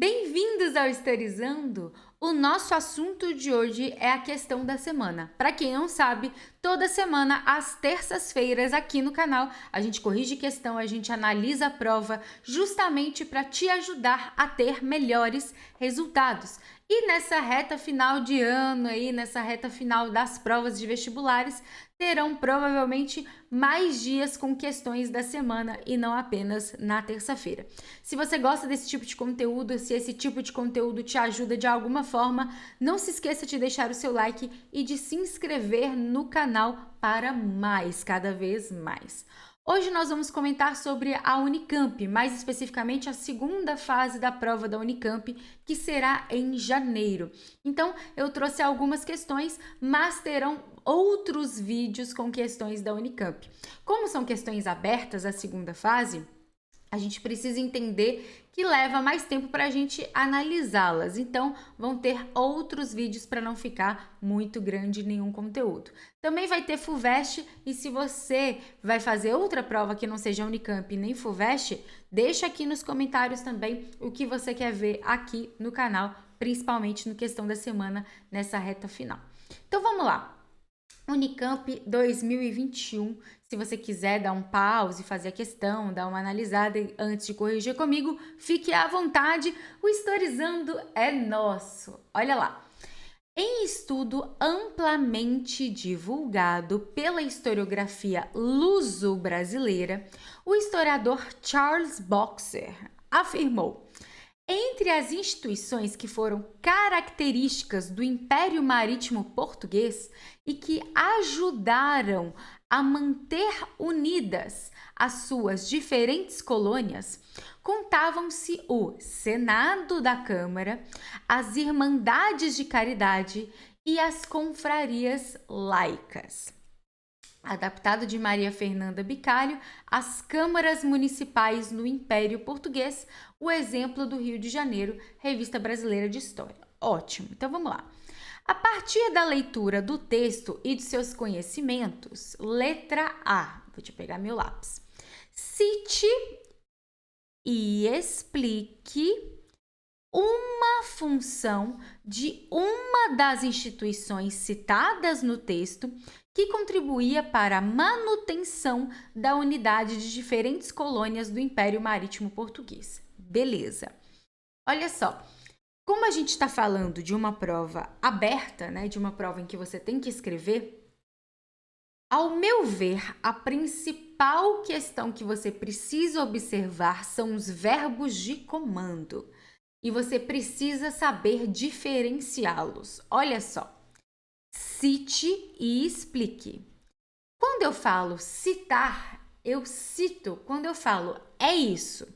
Bem-vindos ao Historizando! O nosso assunto de hoje é a questão da semana. Para quem não sabe, toda semana, às terças-feiras, aqui no canal, a gente corrige questão, a gente analisa a prova, justamente para te ajudar a ter melhores resultados. E nessa reta final de ano, nessa reta final das provas de vestibulares, terão provavelmente mais dias com questões da semana e não apenas na terça-feira. Se você gosta desse tipo de conteúdo, se esse tipo de conteúdo te ajuda de alguma forma, não se esqueça de deixar o seu like e de se inscrever no canal para mais, cada vez mais. Hoje nós vamos comentar sobre a Unicamp, mais especificamente a segunda fase da prova da Unicamp, que será em janeiro. Então, eu trouxe algumas questões, mas terão outros vídeos com questões da Unicamp. Como são questões abertas a segunda fase, a gente precisa entender que leva mais tempo para a gente analisá-las. Então, vão ter outros vídeos para não ficar muito grande nenhum conteúdo. Também vai ter FUVEST e se você vai fazer outra prova que não seja Unicamp nem FUVEST, deixa aqui nos comentários também o que você quer ver aqui no canal, principalmente no Questão da Semana, nessa reta final. Então, vamos lá. Unicamp 2021, se você quiser dar um pause, fazer a questão, dar uma analisada antes de corrigir comigo, fique à vontade, o Historizando é nosso. Olha lá. Em estudo amplamente divulgado pela historiografia luso-brasileira, o historiador Charles Boxer afirmou: entre as instituições que foram características do Império Marítimo Português e que ajudaram a manter unidas as suas diferentes colônias, contavam-se o Senado da Câmara, as Irmandades de Caridade e as Confrarias Laicas. Adaptado de Maria Fernanda Bicalho, as câmaras municipais no Império Português, o exemplo do Rio de Janeiro, Revista Brasileira de História. Ótimo, então vamos lá. A partir da leitura do texto e de seus conhecimentos, letra A, vou te pegar meu lápis. Cite e explique uma função de uma das instituições citadas no texto que contribuía para a manutenção da unidade de diferentes colônias do Império Marítimo Português. Beleza. Olha só, como a gente está falando de uma prova aberta, né, de uma prova em que você tem que escrever, ao meu ver, a principal questão que você precisa observar são os verbos de comando. E você precisa saber diferenciá-los. Olha só. Cite e explique. Quando eu falo citar, eu cito. Quando eu falo é isso,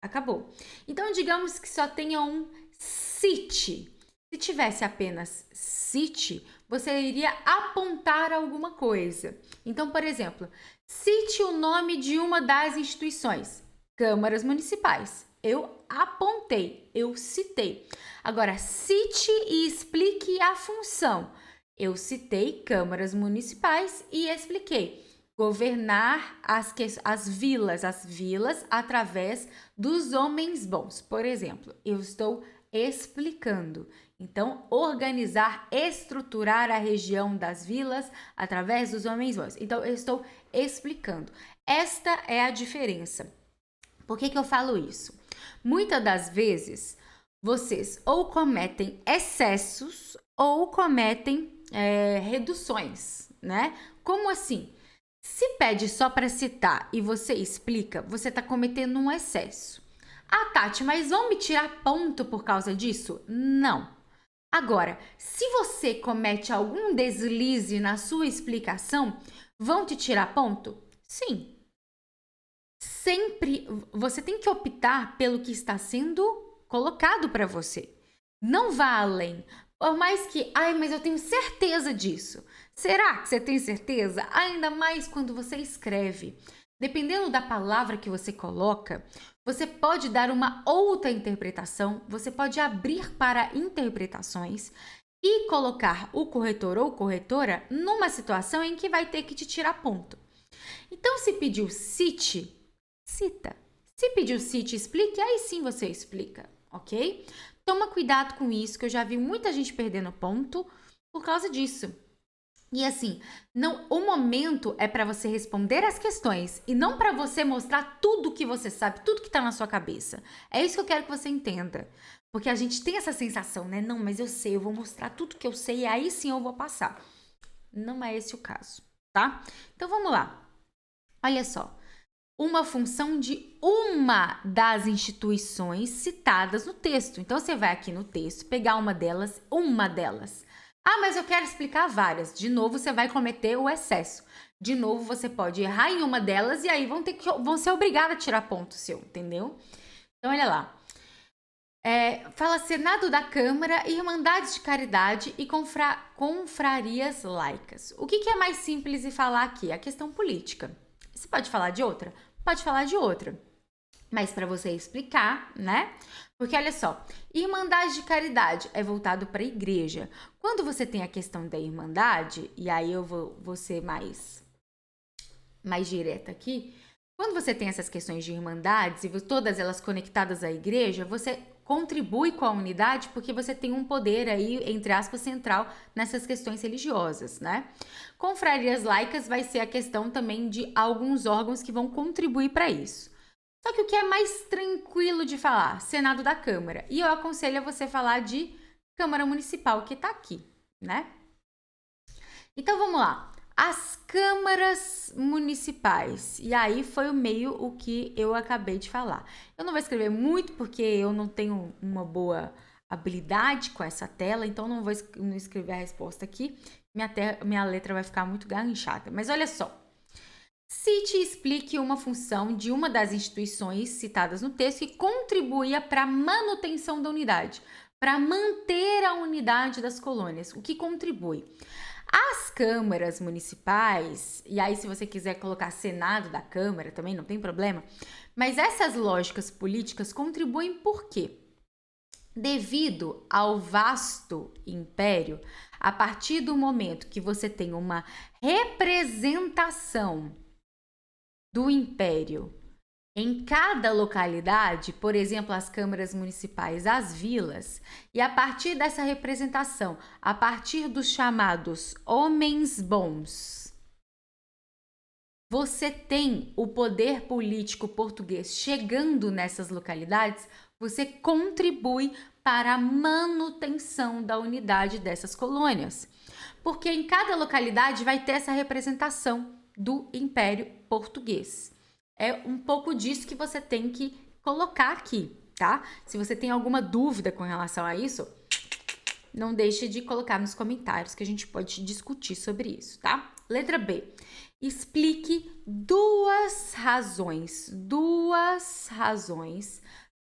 acabou. Então, digamos que só tenha um cite. Se tivesse apenas cite, você iria apontar alguma coisa. Então, por exemplo, cite o nome de uma das instituições, câmaras municipais. Eu apontei, eu citei. Agora, cite e explique a função. Eu citei câmaras municipais e expliquei. Governar as vilas através dos homens bons. Por exemplo, eu estou explicando. Então, organizar, estruturar a região das vilas através dos homens bons. Então, eu estou explicando. Esta é a diferença. Por que eu falo isso? Muitas das vezes, vocês ou cometem excessos ou cometem reduções, né? Como assim? Se pede só para citar e você explica, você está cometendo um excesso. Ah, Tati, mas vão me tirar ponto por causa disso? Não. Agora, se você comete algum deslize na sua explicação, vão te tirar ponto? Sim. Sempre você tem que optar pelo que está sendo colocado para você. Não vá além. Por mais que, mas eu tenho certeza disso. Será que você tem certeza? Ainda mais quando você escreve. Dependendo da palavra que você coloca, você pode dar uma outra interpretação, você pode abrir para interpretações e colocar o corretor ou corretora numa situação em que vai ter que te tirar ponto. Então, se pediu cite, cita. Se pediu cite, explique, aí sim você explica. ok? Toma cuidado com isso, que eu já vi muita gente perdendo ponto por causa disso. E assim, não, o momento é para você responder as questões e não para você mostrar tudo que você sabe, tudo que tá na sua cabeça. É isso que eu quero que você entenda. Porque a gente tem essa sensação, né? Não, mas eu sei, eu vou mostrar tudo que eu sei e aí sim eu vou passar. Não é esse o caso, tá? Então vamos lá. Olha só. Uma função de uma das instituições citadas no texto. Então você vai aqui no texto, pegar uma delas. Ah, mas eu quero explicar várias. De novo, você vai cometer o excesso. De novo, você pode errar em uma delas e aí vão ser obrigados a tirar ponto seu, entendeu? Então, olha lá. Fala Senado da Câmara, Irmandades de Caridade e confrarias laicas. O que é mais simples de falar aqui? A questão política. Você pode falar de outra? Pode falar de outra. Mas para você explicar, né? Porque olha só, Irmandade de Caridade é voltado para a igreja. Quando você tem a questão da irmandade, e aí eu vou ser mais direta aqui, quando você tem essas questões de irmandades e todas elas conectadas à igreja, você contribui com a unidade porque você tem um poder aí, entre aspas, central nessas questões religiosas, né? Confrarias laicas vai ser a questão também de alguns órgãos que vão contribuir para isso. Só que o que é mais tranquilo de falar? Senado da Câmara. E eu aconselho a você falar de Câmara Municipal, que tá aqui, né? Então, vamos lá. As câmaras municipais. E aí foi o que eu acabei de falar. Eu não vou escrever muito porque eu não tenho uma boa habilidade com essa tela, então não vou escrever a resposta aqui. Minha letra vai ficar muito garranchada. Mas olha só. Cite e explique uma função de uma das instituições citadas no texto que contribuía para a manutenção da unidade, para manter a unidade das colônias. O que contribui? As câmaras municipais, e aí se você quiser colocar Senado da Câmara também, não tem problema, mas essas lógicas políticas contribuem por quê? Devido ao vasto império, a partir do momento que você tem uma representação do império em cada localidade, por exemplo, as câmaras municipais, as vilas, e a partir dessa representação, a partir dos chamados homens bons, você tem o poder político português chegando nessas localidades, você contribui para a manutenção da unidade dessas colônias. Porque em cada localidade vai ter essa representação do Império Português. É um pouco disso que você tem que colocar aqui, tá? Se você tem alguma dúvida com relação a isso, não deixe de colocar nos comentários que a gente pode discutir sobre isso, tá? Letra B. Explique duas razões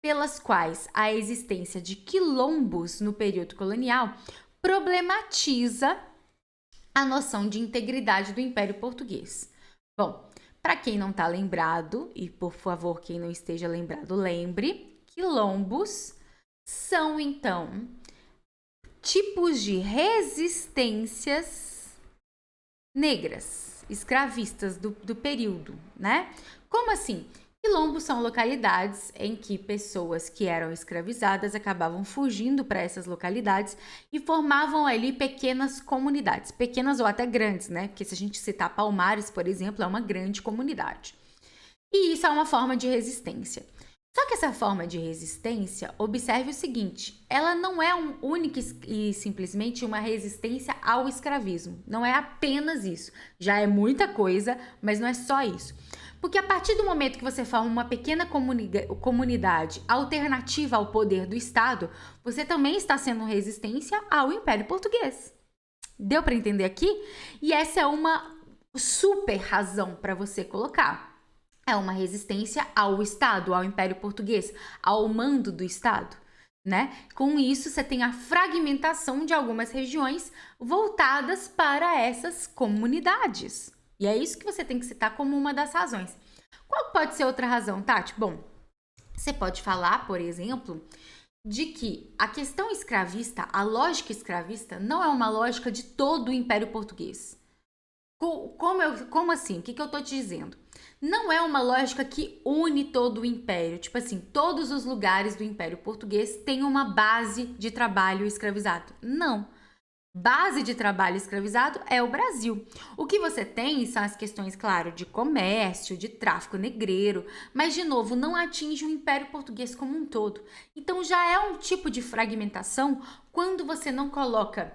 pelas quais a existência de quilombos no período colonial problematiza a noção de integridade do Império Português. Bom, para quem não está lembrado, e por favor, quem não esteja lembrado, lembre, quilombos são, então, tipos de resistências negras, escravistas do período, né? Como assim? Quilombos são localidades em que pessoas que eram escravizadas acabavam fugindo para essas localidades e formavam ali pequenas comunidades, pequenas ou até grandes, né? Porque se a gente citar Palmares, por exemplo, é uma grande comunidade. E isso é uma forma de resistência. Só que essa forma de resistência, observe o seguinte, ela não é única e simplesmente uma resistência ao escravismo. Não é apenas isso. Já é muita coisa, mas não é só isso. Porque a partir do momento que você forma uma pequena comunidade alternativa ao poder do Estado, você também está sendo resistência ao Império Português. Deu para entender aqui? E essa é uma super razão para você colocar. É uma resistência ao Estado, ao Império Português, ao mando do Estado, né? Com isso, você tem a fragmentação de algumas regiões voltadas para essas comunidades. E é isso que você tem que citar como uma das razões. Qual pode ser outra razão, Tati? Bom, você pode falar, por exemplo, de que a questão escravista, a lógica escravista, não é uma lógica de todo o Império Português. Como assim? O que eu estou te dizendo? não é uma lógica que une todo o império. Tipo assim, todos os lugares do Império Português têm uma base de trabalho escravizado. Não. Base de trabalho escravizado é o Brasil. O que você tem são as questões, claro, de comércio, de tráfico negreiro, mas, de novo, não atinge o Império Português como um todo. Então, já é um tipo de fragmentação quando você não coloca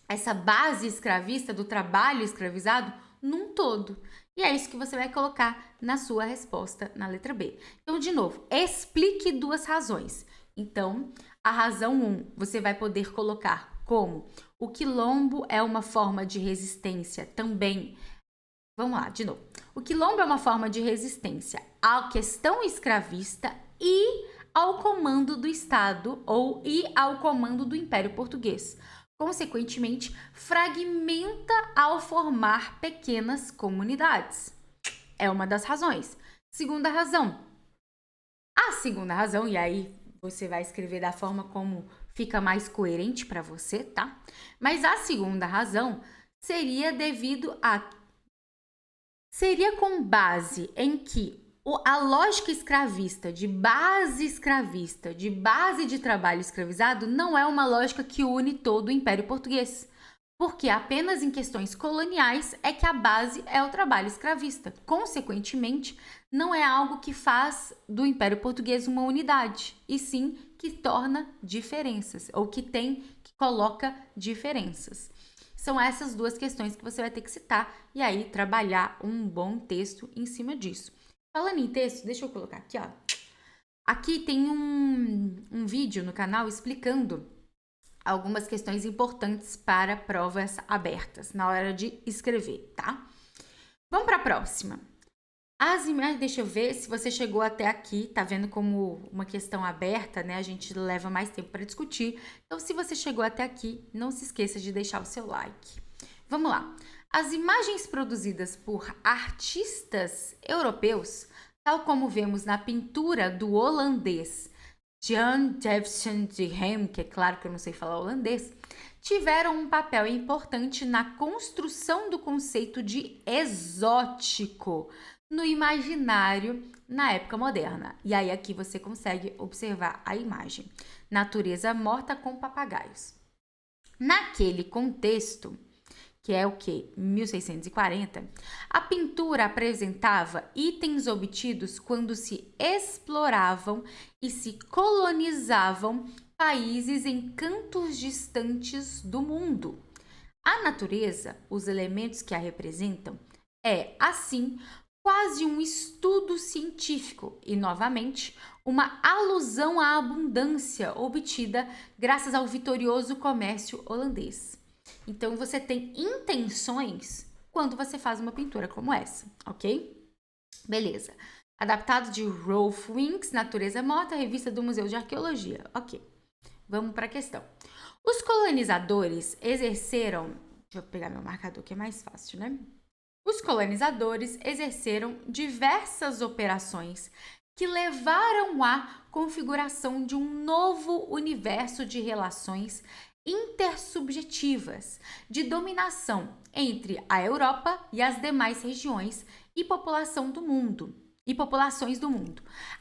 essa base escravista do trabalho escravizado num todo. E é isso que você vai colocar na sua resposta na letra B. Então, de novo, explique duas razões. Então, a razão 1, você vai poder colocar como o quilombo é uma forma de resistência também. Vamos lá, de novo. O quilombo é uma forma de resistência à questão escravista e ao comando do Estado e ao comando do Império Português. Consequentemente, fragmenta ao formar pequenas comunidades. É uma das razões. Segunda razão. A segunda razão, e aí você vai escrever da forma como fica mais coerente para você, tá? Mas a segunda razão seria seria com base em que a lógica escravista, de base de trabalho escravizado, não é uma lógica que une todo o Império Português. Porque apenas em questões coloniais é que a base é o trabalho escravista. Consequentemente, não é algo que faz do Império Português uma unidade, e sim que torna diferenças, ou que coloca diferenças. São essas duas questões que você vai ter que citar e aí trabalhar um bom texto em cima disso. Falando em texto, deixa eu colocar aqui, ó. Aqui tem um vídeo no canal explicando algumas questões importantes para provas abertas na hora de escrever, tá? Vamos para a próxima. As imagens, deixa eu ver se você chegou até aqui, tá vendo como uma questão aberta, né? A gente leva mais tempo para discutir. Então, se você chegou até aqui, não se esqueça de deixar o seu like. Vamos lá. As imagens produzidas por artistas europeus, tal como vemos na pintura do holandês Jan Jefferson de Hem, que é claro que eu não sei falar holandês, tiveram um papel importante na construção do conceito de exótico no imaginário na época moderna. E aí aqui você consegue observar a imagem. Natureza morta com papagaios. Naquele contexto, que é o que? 1640, a pintura apresentava itens obtidos quando se exploravam e se colonizavam países em cantos distantes do mundo. A natureza, os elementos que a representam, é, assim, quase um estudo científico e, novamente, uma alusão à abundância obtida graças ao vitorioso comércio holandês. Então, você tem intenções quando você faz uma pintura como essa, ok? Beleza. Adaptado de Rolf Winks, Natureza Morta, revista do Museu de Arqueologia. Ok. Vamos para a questão. Os colonizadores exerceram... Deixa eu pegar meu marcador que é mais fácil, né? Os colonizadores exerceram diversas operações que levaram à configuração de um novo universo de relações intersubjetivas de dominação entre a Europa e as demais regiões e populações do mundo,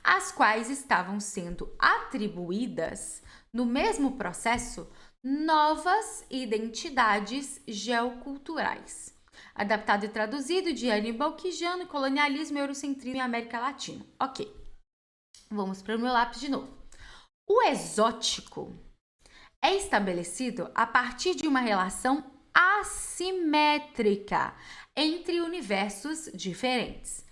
as quais estavam sendo atribuídas no mesmo processo novas identidades geoculturais. Adaptado e traduzido de Aníbal Quijano, Colonialismo, Eurocentrismo e América Latina. Ok. Vamos para o meu lápis de novo. O exótico é estabelecido a partir de uma relação assimétrica entre universos diferentes.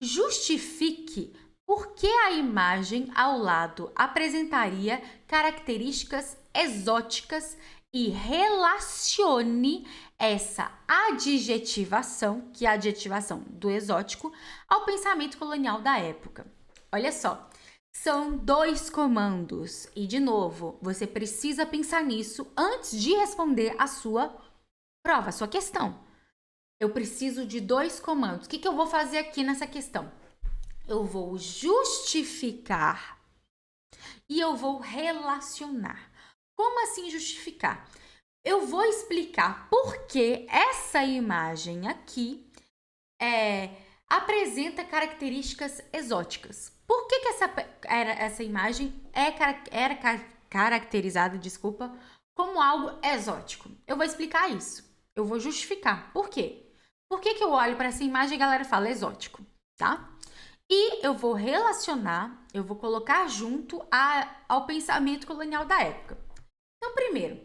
Justifique por que a imagem ao lado apresentaria características exóticas e relacione essa adjetivação, que é a adjetivação do exótico, ao pensamento colonial da época. Olha só, são 2 comandos e, de novo, você precisa pensar nisso antes de responder a sua prova, a sua questão. Eu preciso de 2 comandos. O que eu vou fazer aqui nessa questão? Eu vou justificar e eu vou relacionar. Como assim justificar? Eu vou explicar por que essa imagem aqui apresenta características exóticas. Por que essa imagem era caracterizada, desculpa, como algo exótico? Eu vou explicar isso. Eu vou justificar. Por quê? Por que eu olho para essa imagem e a galera fala exótico, tá? E eu vou relacionar, eu vou colocar junto ao pensamento colonial da época. Então, primeiro,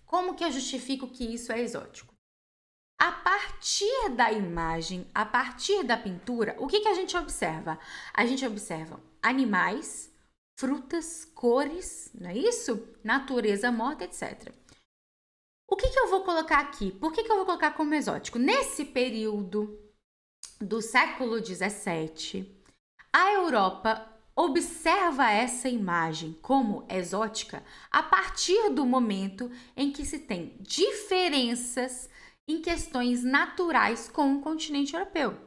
como que eu justifico que isso é exótico? A partir da imagem, a partir da pintura, o que a gente observa? A gente observa animais, frutas, cores, não é isso? Natureza morta, etc. O que eu vou colocar aqui? Por que eu vou colocar como exótico? Nesse período do século XVII, a Europa observa essa imagem como exótica a partir do momento em que se tem diferenças em questões naturais com o continente europeu.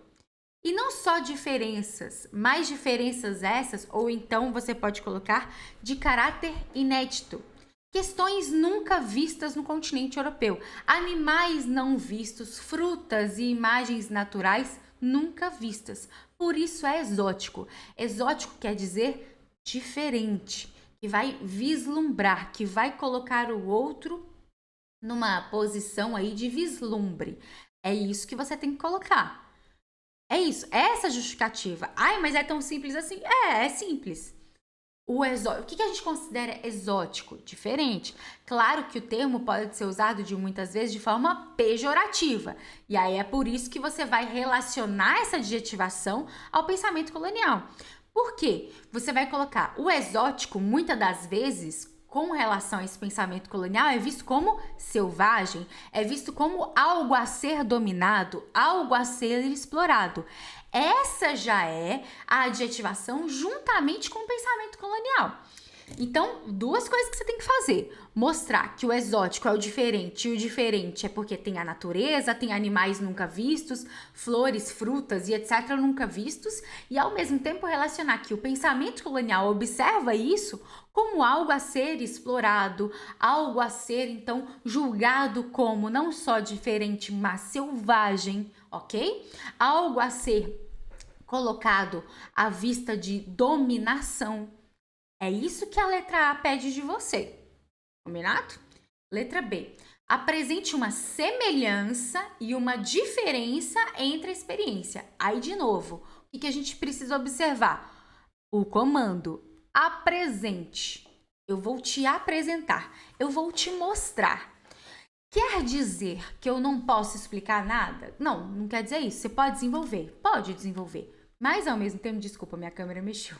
E não só diferenças, mas diferenças essas, ou então você pode colocar de caráter inédito. Questões nunca vistas no continente europeu. Animais não vistos, frutas e imagens naturais nunca vistas. Por isso é exótico. Exótico quer dizer diferente, que vai vislumbrar, que vai colocar o outro numa posição aí de vislumbre. É isso que você tem que colocar. É isso, essa justificativa. Ai, mas é tão simples assim? É simples. O que a gente considera exótico? Diferente. Claro que o termo pode ser usado muitas vezes de forma pejorativa. E aí é por isso que você vai relacionar essa adjetivação ao pensamento colonial. Por quê? Você vai colocar o exótico, muitas das vezes, com relação a esse pensamento colonial, é visto como selvagem, é visto como algo a ser dominado, algo a ser explorado. Essa já é a adjetivação juntamente com o pensamento colonial. Então, duas coisas que você tem que fazer. Mostrar que o exótico é o diferente, e o diferente é porque tem a natureza, tem animais nunca vistos, flores, frutas e etc. nunca vistos, e ao mesmo tempo relacionar que o pensamento colonial observa isso como algo a ser explorado, algo a ser, então, julgado como não só diferente, mas selvagem, ok? Algo a ser colocado à vista de dominação. É isso que a letra A pede de você. Combinado? Letra B. Apresente uma semelhança e uma diferença entre a experiência. Aí, de novo, o que a gente precisa observar? O comando. Apresente. Eu vou te apresentar. Eu vou te mostrar. Quer dizer que eu não posso explicar nada? Não, não quer dizer isso. Você pode desenvolver. Pode desenvolver. Mas, ao mesmo tempo, desculpa, minha câmera mexeu.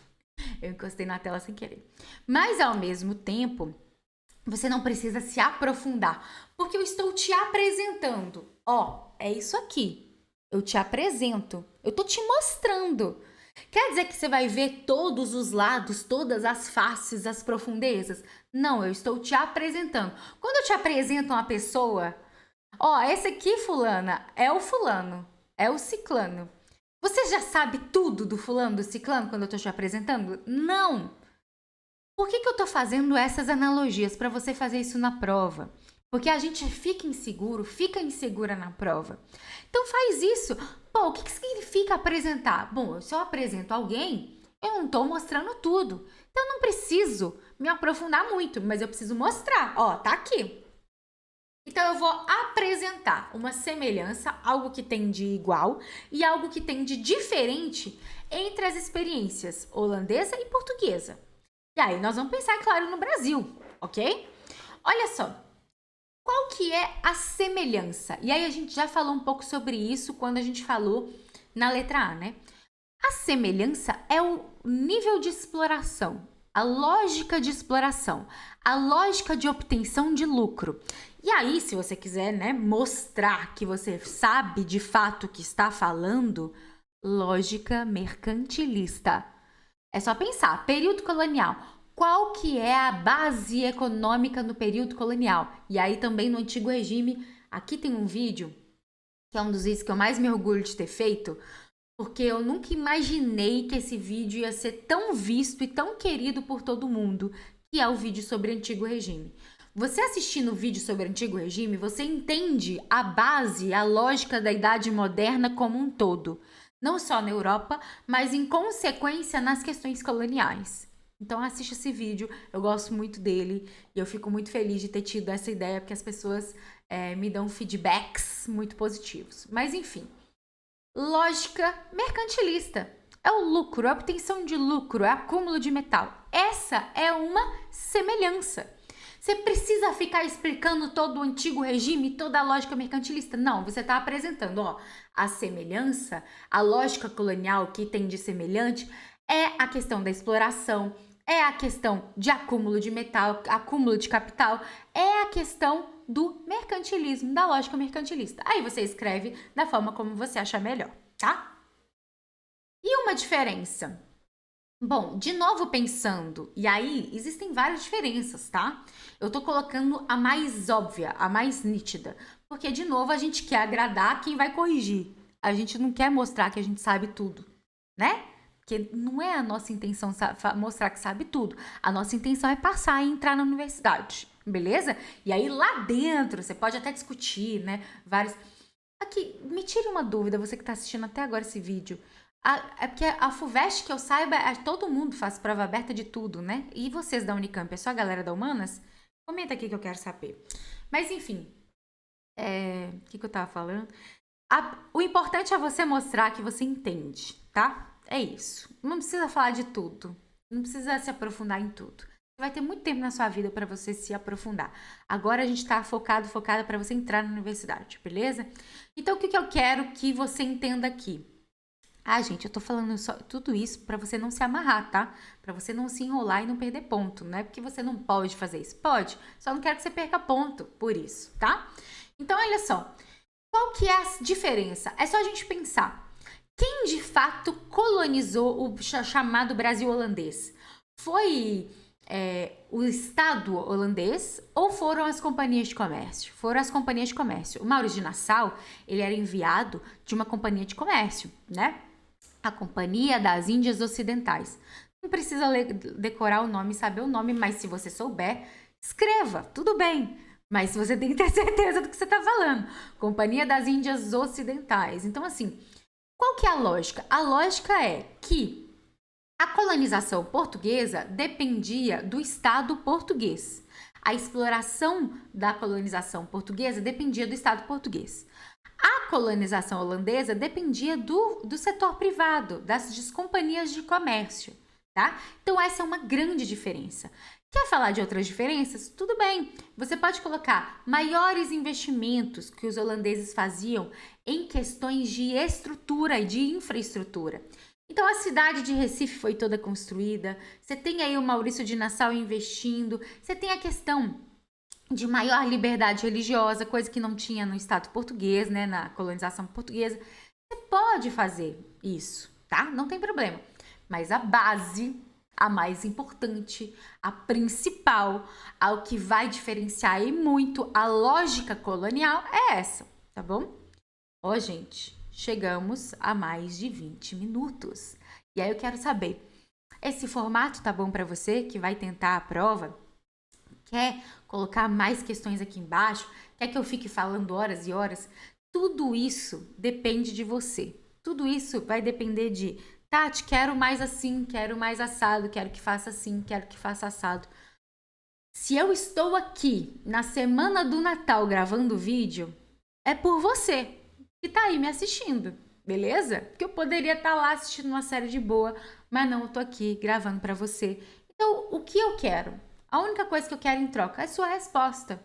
Eu encostei na tela sem querer. Mas, ao mesmo tempo, você não precisa se aprofundar, porque eu estou te apresentando. Ó, é isso aqui. Eu te apresento. Eu tô te mostrando. Quer dizer que você vai ver todos os lados, todas as faces, as profundezas? Não, eu estou te apresentando. Quando eu te apresento uma pessoa, ó, esse aqui, fulana, é o fulano, é o ciclano. Você já sabe tudo do fulano, do ciclano, quando eu tô te apresentando? Não! Por que eu tô fazendo essas analogias para você fazer isso na prova? Porque a gente fica inseguro, fica insegura na prova. Então faz isso. Pô, o que significa apresentar? Bom, se eu apresento alguém, eu não tô mostrando tudo. Então eu não preciso me aprofundar muito, mas eu preciso mostrar. Ó, tá aqui. Então, eu vou apresentar uma semelhança, algo que tem de igual e algo que tem de diferente entre as experiências holandesa e portuguesa. E aí, nós vamos pensar, claro, no Brasil, ok? Olha só, qual que é a semelhança? E aí, a gente já falou um pouco sobre isso quando a gente falou na letra A, né? A semelhança é o nível de exploração, a lógica de exploração, a lógica de obtenção de lucro. E aí, se você quiser, né, mostrar que você sabe de fato o que está falando, lógica mercantilista. É só pensar, período colonial. Qual que é a base econômica no período colonial? E aí também no Antigo Regime, aqui tem um vídeo, que é um dos vídeos que eu mais me orgulho de ter feito, porque eu nunca imaginei que esse vídeo ia ser tão visto e tão querido por todo mundo, que é o vídeo sobre Antigo Regime. Você assistindo o vídeo sobre Antigo Regime, você entende a base, a lógica da Idade Moderna como um todo. não só na Europa, mas em consequência nas questões coloniais. Então assiste esse vídeo, eu gosto muito dele e eu fico muito feliz de ter tido essa ideia, porque as pessoas me dão feedbacks muito positivos. Mas enfim, lógica mercantilista. É o lucro, a obtenção de lucro, é acúmulo de metal. Essa é uma semelhança. Você precisa ficar explicando todo o antigo regime, toda a lógica mercantilista? Não, você está apresentando, ó, a semelhança, a lógica colonial que tem de semelhante é a questão da exploração, é a questão de acúmulo de metal, acúmulo de capital, é a questão do mercantilismo, da lógica mercantilista. Aí você escreve da forma como você achar melhor, tá? E uma diferença? Bom, de novo pensando, e aí existem várias diferenças, tá? Eu tô colocando a mais óbvia, a mais nítida, porque de novo a gente quer agradar quem vai corrigir. A gente não quer mostrar que a gente sabe tudo, né? Porque não é a nossa intenção mostrar que sabe tudo. A nossa intenção é passar e entrar na universidade, beleza? E aí lá dentro você pode até discutir, né? Vários. Aqui, me tire uma dúvida, você que tá assistindo até agora esse vídeo. É porque a FUVEST, que eu saiba, todo mundo faz prova aberta de tudo, né? E vocês da Unicamp, é só a galera da Humanas? Comenta aqui que eu quero saber. Mas enfim, o que eu tava falando? O importante é você mostrar que você entende, tá? É isso. Não precisa falar de tudo. Não precisa se aprofundar em tudo. Vai ter muito tempo na sua vida para você se aprofundar. Agora a gente tá focada para você entrar na universidade, beleza? Então, o que eu quero que você entenda aqui? Gente, eu tô falando só tudo isso para você não se amarrar, tá? Para você não se enrolar e não perder ponto. Não é porque você não pode fazer isso. Pode, só não quero que você perca ponto por isso, tá? Então, olha só. Qual que é a diferença? É só a gente pensar. Quem de fato colonizou o chamado Brasil holandês? Foi o Estado holandês ou foram as companhias de comércio? Foram as companhias de comércio. O Maurício de Nassau, ele era enviado de uma companhia de comércio, né? A Companhia das Índias Ocidentais. Não precisa decorar o nome, saber o nome, mas se você souber, escreva, tudo bem. Mas você tem que ter certeza do que você está falando. Companhia das Índias Ocidentais. Então, assim, qual que é a lógica? A lógica é que a colonização portuguesa dependia do Estado português. A exploração da colonização portuguesa dependia do Estado português. A colonização holandesa dependia do setor privado, das companhias de comércio, tá? Então, essa é uma grande diferença. Quer falar de outras diferenças? Tudo bem. Você pode colocar maiores investimentos que os holandeses faziam em questões de estrutura e de infraestrutura. Então, a cidade de Recife foi toda construída. Você tem aí o Maurício de Nassau investindo. Você tem a questão de maior liberdade religiosa, coisa que não tinha no Estado português, né, na colonização portuguesa. Você pode fazer isso, tá? Não tem problema. Mas a base, a mais importante, a principal, o que vai diferenciar e muito a lógica colonial é essa, tá bom? Gente, chegamos a mais de 20 minutos. E aí eu quero saber, esse formato tá bom para você que vai tentar a prova? Quer colocar mais questões aqui embaixo? Quer que eu fique falando horas e horas? Tudo isso depende de você. Tudo isso vai depender de Tati, quero mais assim, quero mais assado, quero que faça assim, quero que faça assado. Se eu estou aqui na semana do Natal gravando vídeo, é por você que tá aí me assistindo, beleza? Porque eu poderia estar lá assistindo uma série de boa, mas não, eu tô aqui gravando para você. Então, o que eu quero? A única coisa que eu quero em troca é sua resposta.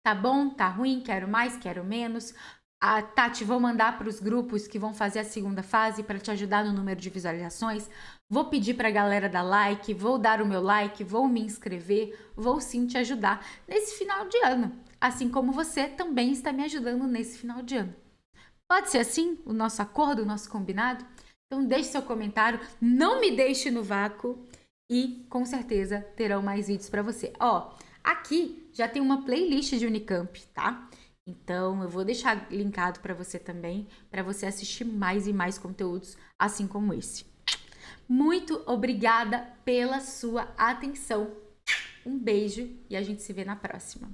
Tá bom? Tá ruim? Quero mais? Quero menos? A Tati, vou mandar para os grupos que vão fazer a segunda fase para te ajudar no número de visualizações. Vou pedir para a galera dar like, vou dar o meu like, vou me inscrever, vou sim te ajudar nesse final de ano. Assim como você também está me ajudando nesse final de ano. Pode ser assim o nosso acordo, o nosso combinado? Então deixe seu comentário, não me deixe no vácuo. E com certeza terão mais vídeos para você. Aqui já tem uma playlist de Unicamp, tá? Então eu vou deixar linkado para você também, para você assistir mais e mais conteúdos assim como esse. Muito obrigada pela sua atenção. Um beijo e a gente se vê na próxima.